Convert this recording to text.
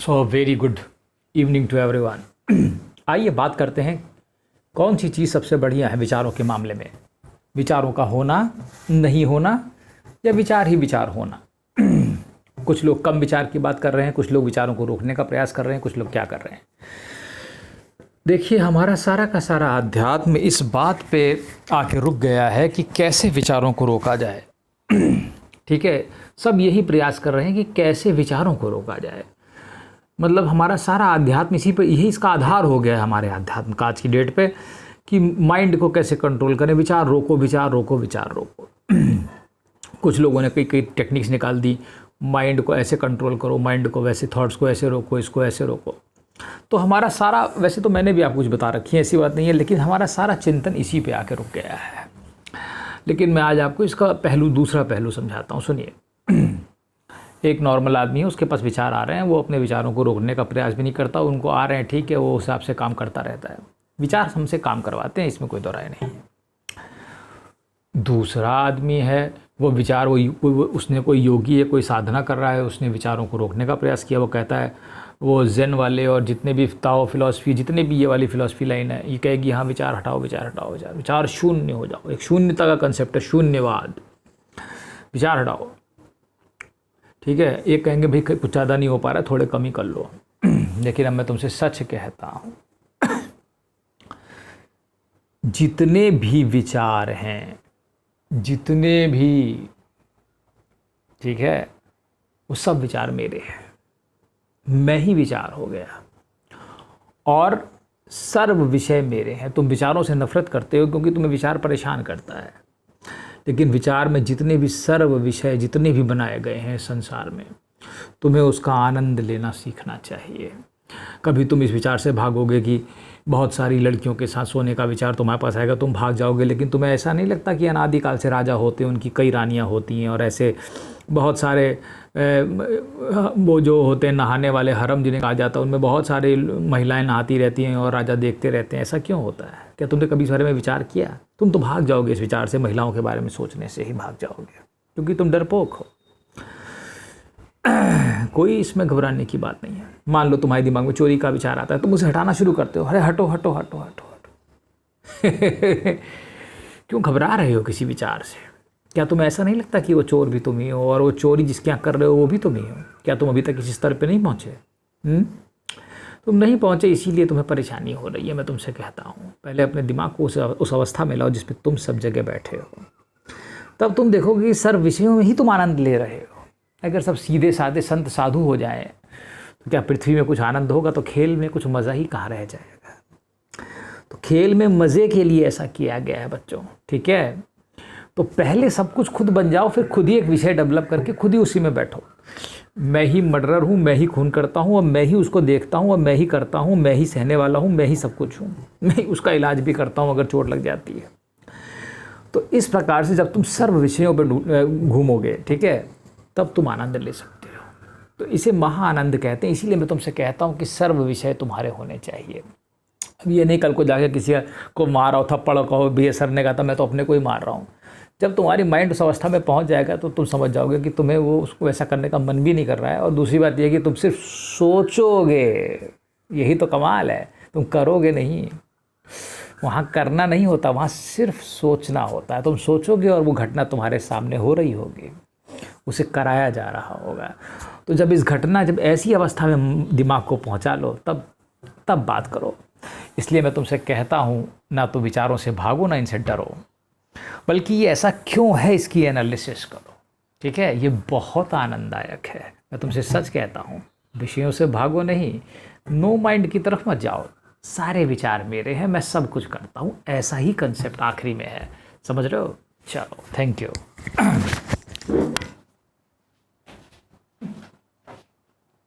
So very good evening to everyone. आइए बात करते हैं कौन सी चीज़ सबसे बढ़िया है विचारों के मामले में। विचारों का होना, नहीं होना, या विचार ही विचार होना। कुछ लोग कम विचार की बात कर रहे हैं, कुछ लोग विचारों को रोकने का प्रयास कर रहे हैं, कुछ लोग क्या कर रहे हैं। देखिए, हमारा सारा का सारा अध्यात्म इस बात पे आके रुक गया है कि कैसे विचारों को रोका जाए। ठीक है, सब यही प्रयास कर रहे हैं कि कैसे विचारों को रोका जाए। मतलब हमारा सारा अध्यात्म इसी पे, यही इसका आधार हो गया है हमारे अध्यात्म का आज की डेट पे, कि माइंड को कैसे कंट्रोल करें। विचार रोको, विचार रोको, विचार रोको। कुछ लोगों ने कई कई टेक्निक्स निकाल दी। माइंड को ऐसे कंट्रोल करो, माइंड को वैसे, थॉट्स को ऐसे रोको, इसको ऐसे रोको। तो हमारा सारा, वैसे तो मैंने भी आपको कुछ बता रखी है, ऐसी बात नहीं है, लेकिन हमारा सारा चिंतन इसी पे आके रुक गया है। लेकिन मैं आज आपको इसका दूसरा पहलू समझाता हूँ। सुनिए, एक नॉर्मल आदमी है, उसके पास विचार आ रहे हैं, वो अपने विचारों को रोकने का प्रयास भी नहीं करता। उनको आ रहे हैं, ठीक है, वो उस हिसाब से काम करता रहता है। विचार हमसे काम करवाते हैं, इसमें कोई दो राय नहीं है। दूसरा आदमी है, वो विचार, उसने कोई योगी है, कोई साधना कर रहा है, उसने विचारों को रोकने का प्रयास किया। वो कहता है, वो ज़ेन वाले और जितने भी ताओ फिलॉसफी, जितने भी ये वाली फिलॉसफी लाइन है, ये कहेगी हाँ विचार हटाओ, विचार हटाओ, विचार शून्य हो जाओ। एक शून्यता का कंसेप्ट है, शून्यवाद। विचार हटाओ, ठीक है। एक कहेंगे भाई कुछ ज़्यादा नहीं हो पा रहा, थोड़े कम ही कर लो। लेकिन अब मैं तुमसे सच कहता हूँ, जितने भी विचार हैं, जितने भी, ठीक है, वो सब विचार मेरे हैं। मैं ही विचार हो गया और सर्व विषय मेरे हैं। तुम विचारों से नफरत करते हो क्योंकि तुम्हें विचार परेशान करता है, लेकिन विचार में जितने भी सर्व विषय, जितने भी बनाए गए हैं संसार में, तुम्हें उसका आनंद लेना सीखना चाहिए। कभी तुम इस विचार से भागोगे कि बहुत सारी लड़कियों के साथ सोने का विचार तुम्हारे पास आएगा, तुम भाग जाओगे। लेकिन तुम्हें ऐसा नहीं लगता कि अनादिकाल से राजा होते हैं, उनकी कई रानियां होती हैं, और ऐसे बहुत सारे वो जो होते हैं नहाने वाले हरम जिन्हें कहा जाता है, उनमें बहुत सारी महिलाएं नहाती रहती हैं और राजा देखते रहते हैं। ऐसा क्यों होता है? क्या तुमने कभी इस बारे में विचार किया? तुम तो भाग जाओगे इस विचार से, महिलाओं के बारे में सोचने से ही भाग जाओगे, क्योंकि तुम डरपोक हो। कोई इसमें घबराने की बात नहीं है। मान लो तुम्हारे दिमाग में चोरी का विचार आता है, तुम उसे हटाना शुरू करते हो, अरे हटो हटो हटो हटो हटो। क्यों घबरा रहे हो किसी विचार से? क्या तुम्हें ऐसा नहीं लगता कि वो चोर भी तुम ही हो, और वो चोरी जिसके यहाँ कर रहे हो वो भी तुम ही हो? क्या तुम अभी तक इस स्तर पे नहीं पहुँचे? तुम नहीं पहुँचे, इसीलिए तुम्हें परेशानी हो रही है। मैं तुमसे कहता हूँ, पहले अपने दिमाग को उस अवस्था में लाओ जिसपे तुम सब जगह बैठे हो, तब तुम देखोगे कि सर्व विषयों में ही तुम आनंद ले रहे हो। अगर सब सीधे साधे संत साधु हो जाए तो क्या पृथ्वी में कुछ आनंद होगा? तो खेल में कुछ मज़ा ही कहाँ रह जाएगा। तो खेल में मज़े के लिए ऐसा किया गया है बच्चों, ठीक है। तो पहले सब कुछ खुद बन जाओ, फिर खुद ही एक विषय डेवलप करके खुद ही उसी में बैठो। मैं ही मर्डरर हूँ, मैं ही खून करता हूँ, और मैं ही उसको देखता हूँ, और मैं ही करता हूँ, मैं ही सहने वाला हूँ, मैं ही सब कुछ हूँ, मैं ही उसका इलाज भी करता हूँ अगर चोट लग जाती है। तो इस प्रकार से जब तुम सर्व विषयों पर घूमोगे, ठीक है, तब तुम आनंद ले सकते हो। तो इसे महाआनंद कहते हैं। इसीलिए मैं तुमसे कहता हूँ कि सर्व विषय तुम्हारे होने चाहिए। अब ये नहीं कल को जाके किसी को मार रहा हो, थप्पड़ कहो भी सर ने कहा था मैं तो अपने को ही मार रहा हूँ। जब तुम्हारी माइंड उस अवस्था में पहुँच जाएगा तो तुम समझ जाओगे कि तुम्हें वो उसको वैसा करने का मन भी नहीं कर रहा है। और दूसरी बात यह कि तुम सिर्फ सोचोगे, यही तो कमाल है, तुम करोगे नहीं। वहाँ करना नहीं होता, वहाँ सिर्फ सोचना होता है। तुम सोचोगे और वो घटना तुम्हारे सामने हो रही होगी, उसे कराया जा रहा होगा। तो जब जब ऐसी अवस्था में दिमाग को पहुंचा लो, तब बात करो। इसलिए मैं तुमसे कहता हूं, ना तो विचारों से भागो, ना इनसे डरो, बल्कि ये ऐसा क्यों है इसकी एनालिसिस करो, ठीक है। ये बहुत आनंददायक है। मैं तुमसे सच कहता हूँ, विषयों से भागो नहीं, नो माइंड की तरफ मत जाओ। सारे विचार मेरे हैं, मैं सब कुछ करता हूँ, ऐसा ही कंसेप्ट आखिरी में है। समझ रहे हो? चलो, थैंक यू।